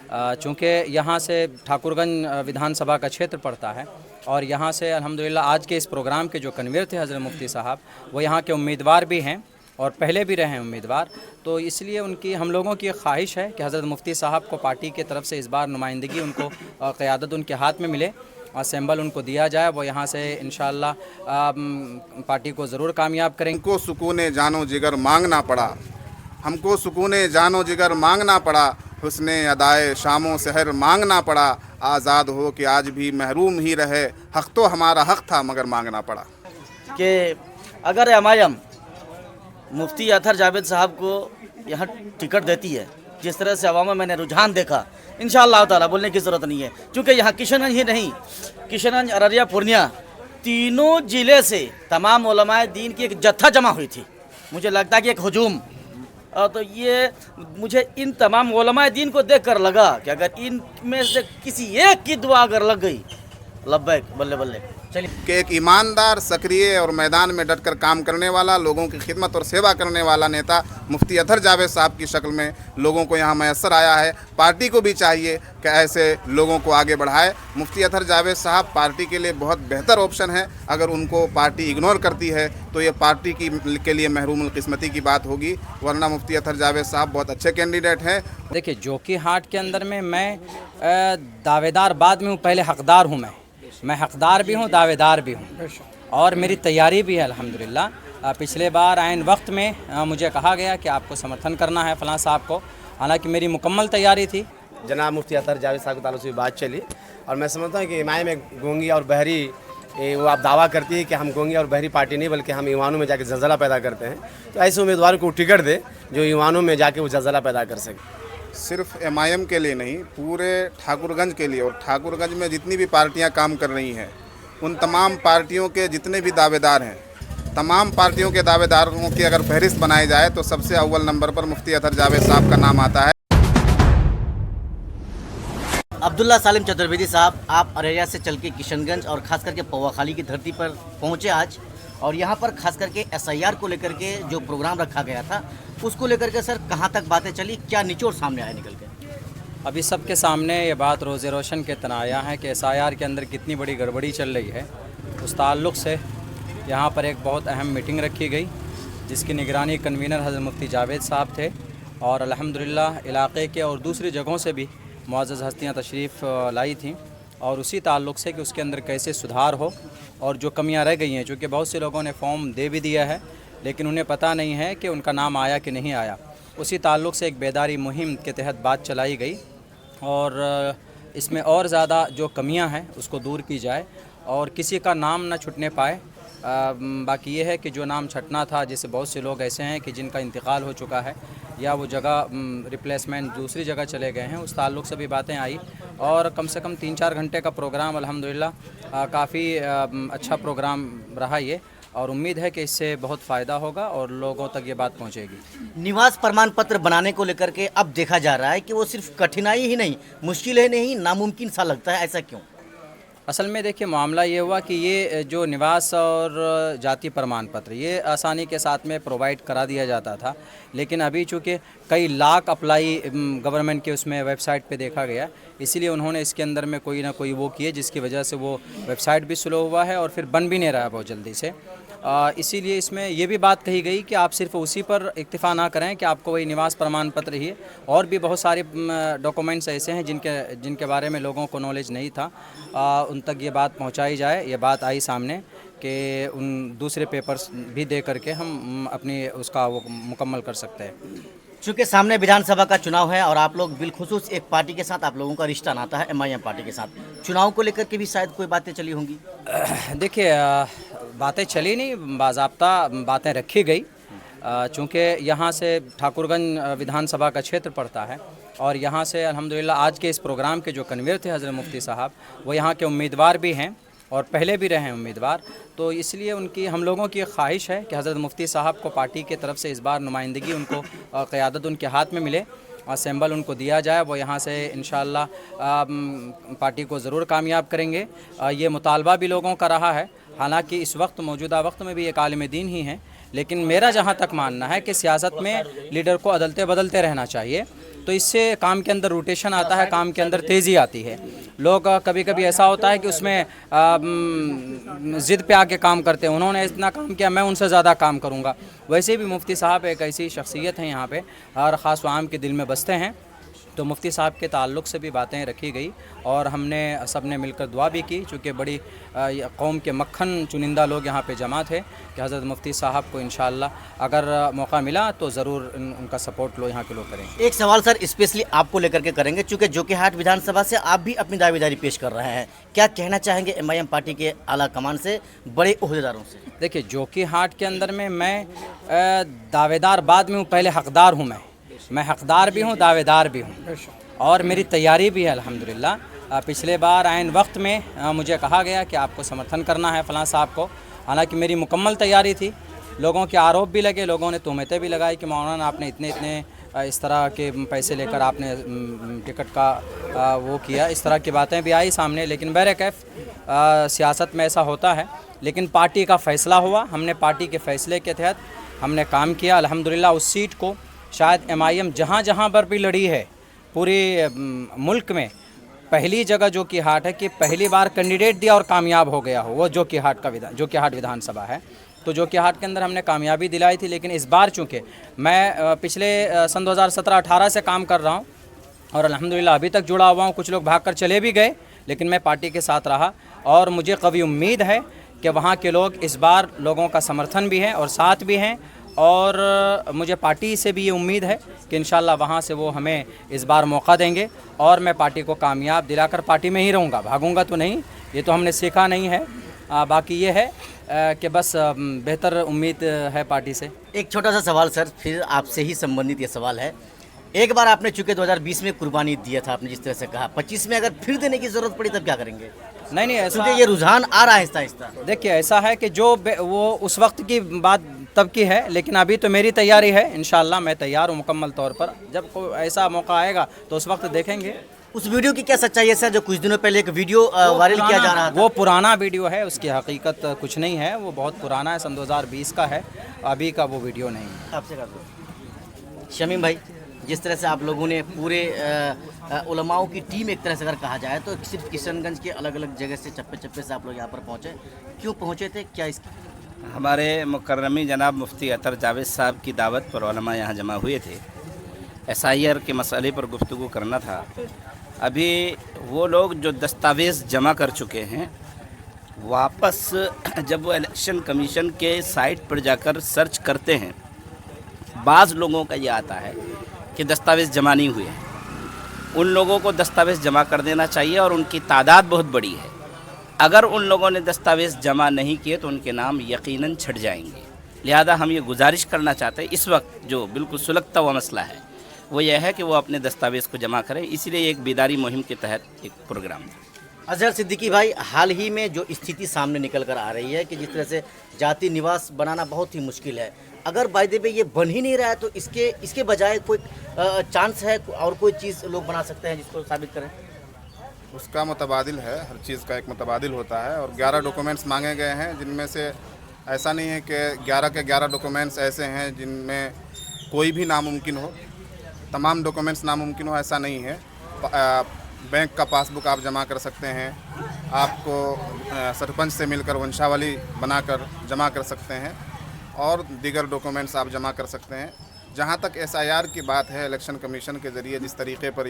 चूँकि यहाँ से ठाकुरगंज विधानसभा का क्षेत्र पड़ता है और यहाँ से अल्हम्दुलिल्लाह आज के इस प्रोग्राम के जो कन्वीनर थे हज़रत मुफ्ती साहब, वो यहाँ के उम्मीदवार भी हैं और पहले भी रहे हैं उम्मीदवार। तो इसलिए उनकी हम लोगों की ख्वाहिश है कि हज़रत मुफ्ती साहब को पार्टी की तरफ से इस बार नुमाइंदगी उनको क़यादत उनके हाथ में मिले, असेंबल उनको दिया जाए, वो यहाँ से इंशाअल्लाह पार्टी को ज़रूर कामयाब करेंगे। हमको सुकून जानो जिगर मांगना पड़ा, हमको सुकून जानो जिगर मांगना पड़ा, हुस्ने अदाए शामों सहर मांगना पड़ा, आज़ाद हो कि आज भी महरूम ही रहे, हक़ तो हमारा हक़ था मगर मांगना पड़ा। कि अगर एमआईएम मुफ्ती अतहर जावेद साहब को यहाँ टिकट देती है, जिस तरह से अवाम में मैंने रुझान देखा, इंशाअल्लाह ताला बोलने की ज़रूरत नहीं है, क्योंकि यहाँ किशनगंज ही नहीं, किशनगंज, अररिया, पूर्णिया तीनों ज़िले से तमाम उलमाए दीन की एक जत्था जमा हुई थी। मुझे लगता है कि एक हजूम, तो ये मुझे इन तमाम उलमाए दीन को देखकर लगा कि अगर इनमें से किसी एक की दुआ अगर लग गई, लब्बैक बल्ले बल्ले। चलिए कि एक ईमानदार, सक्रिय और मैदान में डटकर काम करने वाला, लोगों की खिदमत और सेवा करने वाला नेता मुफ्ती अतहर जावेद साहब की शक्ल में लोगों को यहाँ मैसर आया है। पार्टी को भी चाहिए कि ऐसे लोगों को आगे बढ़ाए। मुफ्ती अतहर जावेद साहब पार्टी के लिए बहुत बेहतर ऑप्शन है। अगर उनको पार्टी इग्नोर करती है तो ये पार्टी के लिए महरूम किस्मती की बात होगी, वरना मुफ्ती अतहर जावेद साहब बहुत अच्छे कैंडिडेट हैं। देखिए, जोकीहाट के अंदर में मैं दावेदार बाद में हूँ, पहले हकदार हूँ। मैं हकदार भी हूँ, दावेदार भी हूँ और मेरी तैयारी भी है अल्हम्दुलिल्लाह। पिछले बार आइन वक्त में मुझे कहा गया कि आपको समर्थन करना है फ़लाँ साहब को, हालांकि मेरी मुकम्मल तैयारी थी। जनाब मुफ्ती अतहर जावेद साहब के ताल्लुक से बात चली और मैं समझता हूँ कि इमाम में गोंगी और बहरी, वो आप दावा करती है कि हम गोंगी और बहरी पार्टी नहीं बल्कि हम ईवानों में जाके ज़लज़ला पैदा करते हैं, तो ऐसे उम्मीदवार को टिकट दे जो ईवानों में जाके वो ज़लज़ला पैदा कर सके। सिर्फ एमआईएम के लिए नहीं, पूरे ठाकुरगंज के लिए, और ठाकुरगंज में जितनी भी पार्टियां काम कर रही हैं उन तमाम पार्टियों के जितने भी दावेदार हैं, तमाम पार्टियों के दावेदारों की अगर फहरिस्त बनाई जाए तो सबसे अव्वल नंबर पर मुफ्ती अतहर जावेद साहब का नाम आता है। अब्दुल्ला सालिम चतुर्वेदी साहब, आप अररिया से चल के किशनगंज और ख़ास करके पौवाखाली की धरती पर पहुँचे आज, और यहाँ पर खास करके एसआईआर को लेकर के जो प्रोग्राम रखा गया था उसको लेकर के सर कहाँ तक बातें चली, क्या निचोड़ सामने आया निकल के? अभी सबके सामने ये बात रोज़े रोशन के तना आया है कि एसआईआर के अंदर कितनी बड़ी गड़बड़ी चल रही है। उस ताल्लुक़ से यहाँ पर एक बहुत अहम मीटिंग रखी गई जिसकी निगरानी कन्वीनर हज़रत मुफ्ती जावेद साहब थे, और अल्हम्दुलिल्लाह इलाक़े के और दूसरी जगहों से भी मुअज़्ज़ज़ हस्तियाँ तशरीफ़ लाई थीं, और उसी ताल्लुक़ से कि उसके अंदर कैसे सुधार हो और जो कमियां रह गई हैं, चूँकि बहुत से लोगों ने फॉर्म दे भी दिया है लेकिन उन्हें पता नहीं है कि उनका नाम आया कि नहीं आया, उसी ताल्लुक़ से एक बेदारी मुहिम के तहत बात चलाई गई और इसमें और ज़्यादा जो कमियां हैं उसको दूर की जाए और किसी का नाम न छुटने पाए। बाकी ये है कि जो नाम छटना था, जैसे बहुत से लोग ऐसे हैं कि जिनका इंतकाल हो चुका है या वो जगह रिप्लेसमेंट दूसरी जगह चले गए हैं, उस ताल्लुक़ से भी बातें आई, और कम से कम 3-4 घंटे का प्रोग्राम अल्हम्दुलिल्लाह काफ़ी अच्छा प्रोग्राम रहा ये, और उम्मीद है कि इससे बहुत फ़ायदा होगा और लोगों तक ये बात पहुँचेगी। निवास प्रमाण पत्र बनाने को लेकर के अब देखा जा रहा है कि वो सिर्फ कठिनाई ही नहीं, मुश्किल है नहीं, नामुमकिन सा लगता है, ऐसा क्यों? असल में देखिए, मामला ये हुआ कि ये जो निवास और जाति प्रमाण पत्र ये आसानी के साथ में प्रोवाइड करा दिया जाता था, लेकिन अभी चूँकि कई लाख अप्लाई गवर्नमेंट के उसमें वेबसाइट पे देखा गया, इसीलिए उन्होंने इसके अंदर में कोई ना कोई वो किए जिसकी वजह से वो वेबसाइट भी स्लो हुआ है और फिर बन भी नहीं रहा है बहुत जल्दी से। इसीलिए इसमें ये भी बात कही गई कि आप सिर्फ उसी पर इक्तिफ़ा ना करें कि आपको वही निवास प्रमाण पत्र ही है, और भी बहुत सारे डॉक्यूमेंट्स ऐसे हैं जिनके बारे में लोगों को नॉलेज नहीं था, उन तक ये बात पहुंचाई जाए। ये बात आई सामने कि उन दूसरे पेपर्स भी दे करके हम अपनी उसका वो मुकम्मल कर सकते हैं। चूँकि सामने विधानसभा का चुनाव है और आप लोग बिलखुसूस एक पार्टी के साथ आप लोगों का रिश्ता नाता है एमआईएम पार्टी के साथ, चुनाव को लेकर के भी शायद कोई बातें चली होंगी? देखिए, बातें चली नहीं, बाज़ाब्ता बातें रखी गई, चूँकि यहाँ से ठाकुरगंज विधानसभा का क्षेत्र पड़ता है और यहाँ से अल्हम्दुलिल्लाह आज के इस प्रोग्राम के जो कन्वीनर थे हज़रत मुफ्ती साहब, वो यहाँ के उम्मीदवार भी हैं और पहले भी रहे हैं उम्मीदवार, तो इसलिए उनकी हम लोगों की ख्वाहिश है कि हज़रत मुफ्ती साहब को पार्टी की तरफ से इस बार नुमाइंदगी उनको क़यादत उनके हाथ में मिले, असेंबल उनको दिया जाए, वो यहाँ से इंशाअल्लाह पार्टी को ज़रूर कामयाब करेंगे। ये मुतालबा भी लोगों का रहा है, हालांकि इस वक्त मौजूदा वक्त में भी एक आलिम दीन ही हैं, लेकिन मेरा जहाँ तक मानना है कि सियासत में लीडर को अदलते बदलते रहना चाहिए। तो इससे काम के अंदर रोटेशन आता है, काम के अंदर तेज़ी आती है। लोग कभी कभी ऐसा होता है कि उसमें ज़िद पे आके काम करते हैं, उन्होंने इतना काम किया मैं उनसे ज़्यादा काम करूँगा। वैसे भी मुफ्ती साहब एक ऐसी शख्सियत हैं यहाँ पे हर ख़ास व आम के दिल में बसते हैं। तो मुफ्ती साहब के ताल्लुक़ से भी बातें रखी गई और हमने सब ने मिलकर दुआ भी की, चूँकि बड़ी कौम के मक्खन चुनिंदा लोग यहाँ पे जमा थे कि हज़रत मुफ्ती साहब को इंशाअल्लाह अगर मौका मिला तो ज़रूर उनका सपोर्ट लो यहाँ के लोग करेंगे। एक सवाल सर स्पेशली आपको लेकर के करेंगे, चूँकि जोकीहाट विधानसभा से आप भी अपनी दावेदारी पेश कर रहे हैं, क्या कहना चाहेंगे MIM पार्टी के आला कमान से, बड़े ओहदेदारों से? देखिए, जोकीहाट के अंदर में मैं दावेदार बाद में हूँ, पहले हकदार हूँ। मैं हकदार भी हूँ, दावेदार भी हूँ और मेरी तैयारी भी है अल्हम्दुलिल्लाह। पिछले बार आइन वक्त में मुझे कहा गया कि आपको समर्थन करना है फ़लाँ साहब को, हालांकि मेरी मुकम्मल तैयारी थी। लोगों के आरोप भी लगे, लोगों ने तहमतें भी लगाई कि मौलाना आपने इतने इस तरह के पैसे लेकर आपने टिकट का वो किया, इस तरह की बातें भी आई सामने। लेकिन बहरकैफ़ सियासत में ऐसा होता है, लेकिन पार्टी का फ़ैसला हुआ, हमने पार्टी के फ़ैसले के तहत हमने काम किया अल्हम्दुलिल्लाह। उस सीट को शायद MIM जहाँ जहाँ पर भी लड़ी है पूरे मुल्क में पहली जगह जोकीहाट है कि पहली बार कैंडिडेट दिया और कामयाब हो गया हो, वो जोकीहाट विधानसभा है। तो जोकीहाट के अंदर हमने कामयाबी दिलाई थी। लेकिन इस बार चूँकि मैं पिछले सन 2017-18 से काम कर रहा हूँ और अल्हम्दुलिल्लाह अभी तक जुड़ा हुआ हूँ। कुछ लोग भाग कर चले भी गए, लेकिन मैं पार्टी के साथ रहा और मुझे कवी उम्मीद है कि वहाँ के लोग इस बार लोगों का समर्थन भी है और साथ भी हैं। और मुझे पार्टी से भी ये उम्मीद है कि इंशाल्लाह वहाँ से वो हमें इस बार मौका देंगे और मैं पार्टी को कामयाब दिलाकर पार्टी में ही रहूँगा, भागूंगा तो नहीं, ये तो हमने सीखा नहीं है। बाकी ये है कि बस बेहतर उम्मीद है पार्टी से। एक छोटा सा सवाल सर, फिर आपसे ही संबंधित ये सवाल है। एक बार आपने चूँकि 2020 में कुर्बानी दिया था, आपने जिस तरह से कहा, 25 में अगर फिर देने की ज़रूरत पड़ी तब क्या करेंगे? नहीं, ऐसा क्योंकि ये रुझान आ रहा है आहिस्ता आहिस्ता। देखिए, ऐसा है कि जो वो उस वक्त की बात तब की है, लेकिन अभी तो मेरी तैयारी है। इंशाल्लाह मैं तैयार हूँ मुकम्मल तौर पर। जब कोई ऐसा मौका आएगा तो उस वक्त देखेंगे। उस वीडियो की क्या सच्चाई है सर, जो कुछ दिनों पहले एक वीडियो वायरल किया जा रहा था? वो पुराना वीडियो है, उसकी हकीकत कुछ नहीं है, वो बहुत पुराना है, सन 2020 का है, अभी का वो वीडियो नहीं है। आपसे कर दो शमीम भाई, जिस तरह से आप लोगों ने पूरे उलमाओं की टीम एक तरह से अगर कहा जाए तो सिर्फ किशनगंज के अलग अलग जगह से चप्पे चप्पे से आप लोग यहाँ पर पहुँचे, क्यों पहुँचे थे, क्या इसकी? हमारे मुकर्रमी जनाब मुफ्ती अतर जावेद साहब की दावत पर उलमा यहाँ जमा हुए थे। SIR के मसले पर गुफ्तगू करना था। अभी वो लोग जो दस्तावेज़ जमा कर चुके हैं, वापस जब वो इलेक्शन कमीशन के साइट पर जाकर सर्च करते हैं, बाज़ लोगों का ये आता है कि दस्तावेज़ जमा नहीं हुए हैं। उन लोगों को दस्तावेज़ जमा कर देना चाहिए और उनकी तादाद बहुत बड़ी है। अगर उन लोगों ने दस्तावेज़ जमा नहीं किए तो उनके नाम यकीनन छट जाएंगे। लिहाजा हम ये गुजारिश करना चाहते हैं, इस वक्त जो बिल्कुल सुलगता हुआ मसला है वो यह है कि वो अपने दस्तावेज़ को जमा करें। इसीलिए एक बेदारी मुहिम के तहत एक प्रोग्राम था। अजहर सिद्दीकी भाई, हाल ही में जो स्थिति सामने निकल कर आ रही है कि जिस तरह से जाति निवास बनाना बहुत ही मुश्किल है, अगर बाय द वे ये बन ही नहीं रहा है तो इसके बजाय कोई चांस है और कोई चीज़ लोग बना सकते हैं जिसको साबित करें? उसका मुतबादिल है, हर चीज़ का एक मुतबादिल होता है और 11 डॉक्यूमेंट्स मांगे गए हैं, जिनमें से ऐसा नहीं है कि 11 के 11 डॉक्यूमेंट्स ऐसे हैं जिनमें कोई भी नामुमकिन हो, तमाम डॉक्यूमेंट्स नामुमकिन हो, ऐसा नहीं है। बैंक का पासबुक आप जमा कर सकते हैं, आपको सरपंच से मिलकर वंशावली बनाकर जमा कर सकते हैं और दीगर डॉक्यूमेंट्स आप जमा कर सकते हैं। जहाँ तक SIR की बात है, इलेक्शन कमीशन के ज़रिए जिस तरीके पर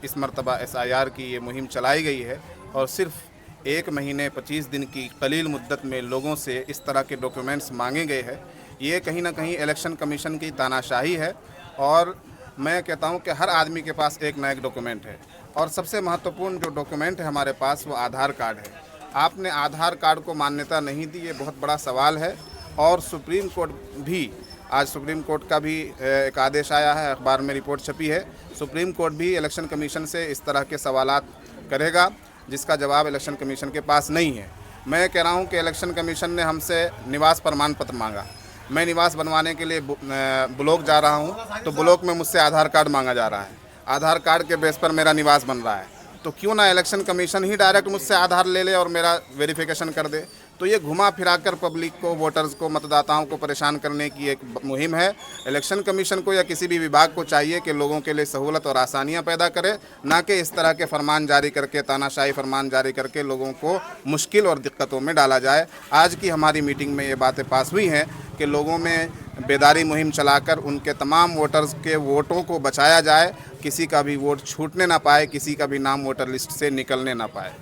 इस मरतबा SIR की ये मुहिम चलाई गई है और सिर्फ 1 महीने 25 दिन की कलील मुद्दत में लोगों से इस तरह के डॉक्यूमेंट्स मांगे गए हैं, ये कहीं ना कहीं इलेक्शन कमीशन की तानाशाही है। और मैं कहता हूँ कि हर आदमी के पास एक ना एक डॉक्यूमेंट है और सबसे महत्वपूर्ण जो डॉक्यूमेंट है हमारे पास वो आधार कार्ड है। आपने आधार कार्ड को मान्यता नहीं दी, ये बहुत बड़ा सवाल है। और सुप्रीम कोर्ट भी, आज सुप्रीम कोर्ट का भी एक आदेश आया है, अखबार में रिपोर्ट छपी है, सुप्रीम कोर्ट भी इलेक्शन कमीशन से इस तरह के सवालात करेगा जिसका जवाब इलेक्शन कमीशन के पास नहीं है। मैं कह रहा हूं कि इलेक्शन कमीशन ने हमसे निवास प्रमाण पत्र मांगा, मैं निवास बनवाने के लिए ब्लॉक जा रहा हूं तो ब्लॉक में मुझसे आधार कार्ड मांगा जा रहा है, आधार कार्ड के बेस पर मेरा निवास बन रहा है। तो क्यों ना इलेक्शन कमीशन ही डायरेक्ट मुझसे आधार ले ले और मेरा वेरिफिकेशन कर दे। तो ये घुमा फिराकर पब्लिक को, वोटर्स को, मतदाताओं को परेशान करने की एक मुहिम है। इलेक्शन कमीशन को या किसी भी विभाग को चाहिए कि लोगों के लिए सहूलत और आसानियां पैदा करे, ना कि इस तरह के फरमान जारी करके, तानाशाही फरमान जारी करके लोगों को मुश्किल और दिक्कतों में डाला जाए। आज की हमारी मीटिंग में ये बातें पास हुई हैं कि लोगों में बेदारी मुहिम चलाकर उनके तमाम वोटर्स के वोटों को बचाया जाए, किसी का भी वोट छूटने ना पाए, किसी का भी नाम वोटर लिस्ट से निकलने ना पाए।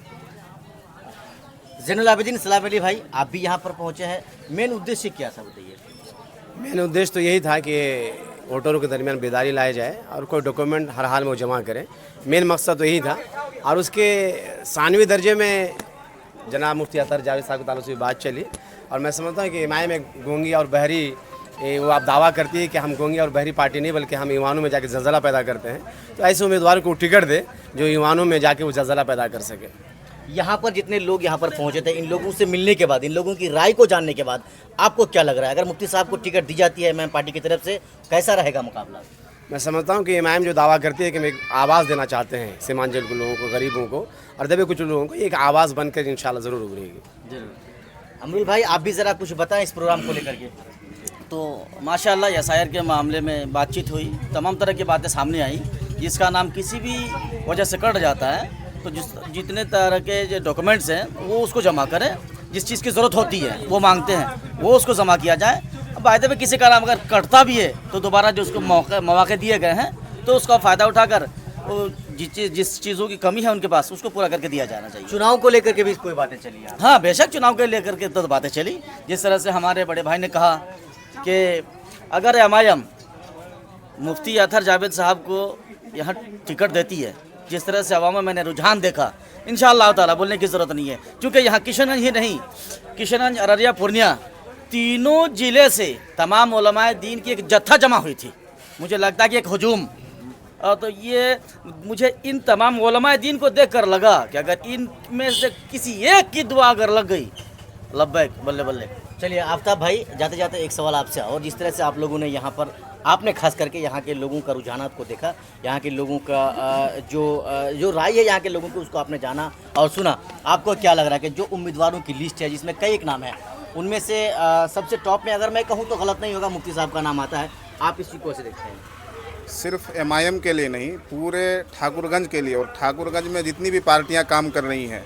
ज़ैनुल आबिदीन सलाम अली भाई, आप भी यहाँ पर पहुँचे हैं, मेन उद्देश्य क्या था बताइए? मेन उद्देश्य तो यही था कि वोटरों के दरमियान बेदारी लाया जाए और कोई डॉक्यूमेंट हर हाल में वो जमा करें। मेन मकसद तो यही था। और उसके 93 दर्जे में जनाब मुफ्ती अतहर जावेद साहब के ताल्लुक से बात चली, और मैं समझता हूँ कि इमाम में गूंगी और बहरी वो आप दावा करती है कि हम गूंगी और बहरी पार्टी नहीं बल्कि हम ईवानों में जाके ज़लज़ला पैदा करते हैं। तो ऐसे उम्मीदवार को टिकट दे जो ईवानों में जाके वो ज़लज़ला पैदा कर सके। यहाँ पर जितने लोग यहाँ पर पहुँचे थे, इन लोगों से मिलने के बाद, इन लोगों की राय को जानने के बाद आपको क्या लग रहा है? अगर मुफ्ती साहब को टिकट दी जाती है इमाम पार्टी की तरफ से, कैसा रहेगा मुकाबला? मैं समझता हूँ कि इमाम जो दावा करती है कि मैं आवाज़ देना चाहते हैं सीमांचल के लोगों को, गरीबों को और दबे कुछ लोगों को, एक आवाज़ बनकर इंशाल्लाह ज़रूर उभरेगी। जरूर। अमरुल भाई, आप भी ज़रा कुछ बताएं इस प्रोग्राम को लेकर के। तो माशाल्लाह एसआईआर के मामले में बातचीत हुई, तमाम तरह की बातें सामने आई। जिसका नाम किसी भी वजह से कट जाता है तो जितने तरह के जो डॉक्यूमेंट्स हैं वो उसको जमा करें, जिस चीज़ की ज़रूरत होती है वो मांगते हैं वो उसको जमा किया जाए। अब वायदे में किसी का नाम अगर कटता भी है तो दोबारा जो उसको मौके दिए गए हैं तो उसका फ़ायदा उठाकर वो जिस चीज़ों की कमी है उनके पास उसको पूरा करके दिया जाना चाहिए। चुनाव को लेकर के भी कोई बातें चली हैं? हाँ बेशक, चुनाव के लेकर के तो बातें चली। जिस तरह से हमारे बड़े भाई ने कहा कि अगर एमआईएम मुफ्ती अतहर जावेद साहब को यहाँ टिकट देती है, जिस तरह से अवाम में मैंने रुझान देखा, इंशाअल्लाह ताला बोलने की ज़रूरत नहीं है, क्योंकि यहाँ किशनगंज ही नहीं, किशनगंज, अररिया, पूर्णिया तीनों ज़िले से तमाम उलमाए दीन की एक जत्था जमा हुई थी। मुझे लगता है कि एक हुजूम, और तो ये मुझे इन तमाम उलमाए दीन को देखकर लगा कि अगर इनमें से किसी एक की दुआ अगर लग गई, लब्बैक, बल्ले बल्ले। चलिए आफ्ताब भाई, जाते जाते एक सवाल आपसे, और जिस तरह से आप लोगों ने यहाँ पर, आपने खास करके यहाँ के लोगों का रुझानात को देखा, यहाँ के लोगों का जो राय है यहाँ के लोगों की, उसको आपने जाना और सुना, आपको क्या लग रहा है कि जो उम्मीदवारों की लिस्ट है जिसमें कई एक नाम है, उनमें से सबसे टॉप में अगर मैं कहूँ तो गलत नहीं होगा, मुफ्ती साहब का नाम आता है, आप इस चीज़ को कैसे देखते हैं? सिर्फ एमआईएम के लिए नहीं, पूरे ठाकुरगंज के लिए, और ठाकुरगंज में जितनी भी पार्टियां काम कर रही हैं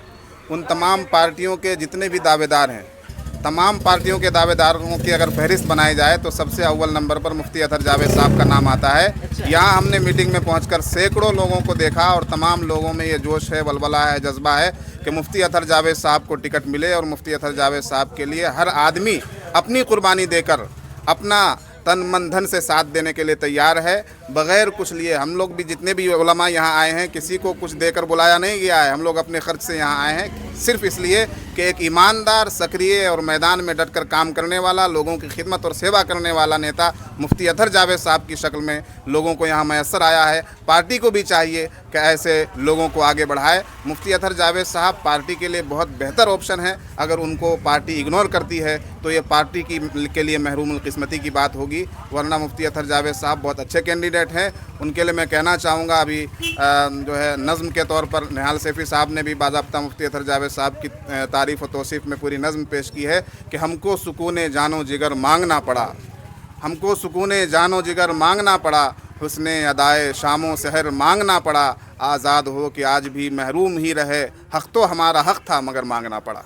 उन तमाम पार्टियों के जितने भी दावेदार हैं, तमाम पार्टियों के दावेदारों की अगर फहरिस्त बनाई जाए तो सबसे अव्वल नंबर पर मुफ्ती अतहर जावेद साहब का नाम आता है। यहाँ हमने मीटिंग में पहुंचकर सैकड़ों लोगों को देखा और तमाम लोगों में ये जोश है, वलवला है, जज्बा है कि मुफ्ती अतहर जावेद साहब को टिकट मिले, और मुफ्ती अतहर जावेद साहब के लिए हर आदमी अपनी कुर्बानी देकर, अपना तन मन धन से साथ देने के लिए तैयार है, बग़ैर कुछ लिए। हम लोग भी जितने भी उलमा यहाँ आए हैं, किसी को कुछ देकर बुलाया नहीं गया है, हम लोग अपने खर्च से यहाँ आए हैं, सिर्फ इसलिए कि एक ईमानदार, सक्रिय और मैदान में डटकर काम करने वाला, लोगों की खिदमत और सेवा करने वाला नेता मुफ्ती अतहर जावेद साहब की शक्ल में लोगों को यहाँ मैसर आया है। पार्टी को भी चाहिए कि ऐसे लोगों को आगे बढ़ाए। मुफ्ती अतहर जावेद साहब पार्टी के लिए बहुत बेहतर ऑप्शन है। अगर उनको पार्टी इग्नोर करती है तो ये पार्टी के लिए महरूमुल किस्मती की बात होगी, वरना मुफ्ती अतहर जावेद साहब बहुत अच्छे कैंडिडेट हैं। उनके लिए मैं कहना चाहूँगा, अभी जो है नज़्म के तौर पर निहाल सैफ़ी साहब ने भी बाज़ाब्ता मुफ्ती अतहर जावेद साहब की तारीफ़ और तौसीफ़ में पूरी नज़्म पेश की है कि हमको सुकून जानो जिगर मांगना पड़ा, हमको सुकून जानो जिगर मांगना पड़ा, हुस्ने अदाए शामों सहर मांगना पड़ा, आज़ाद हो कि आज भी महरूम ही रहे, हक़ तो हमारा हक़ था मगर मांगना पड़ा।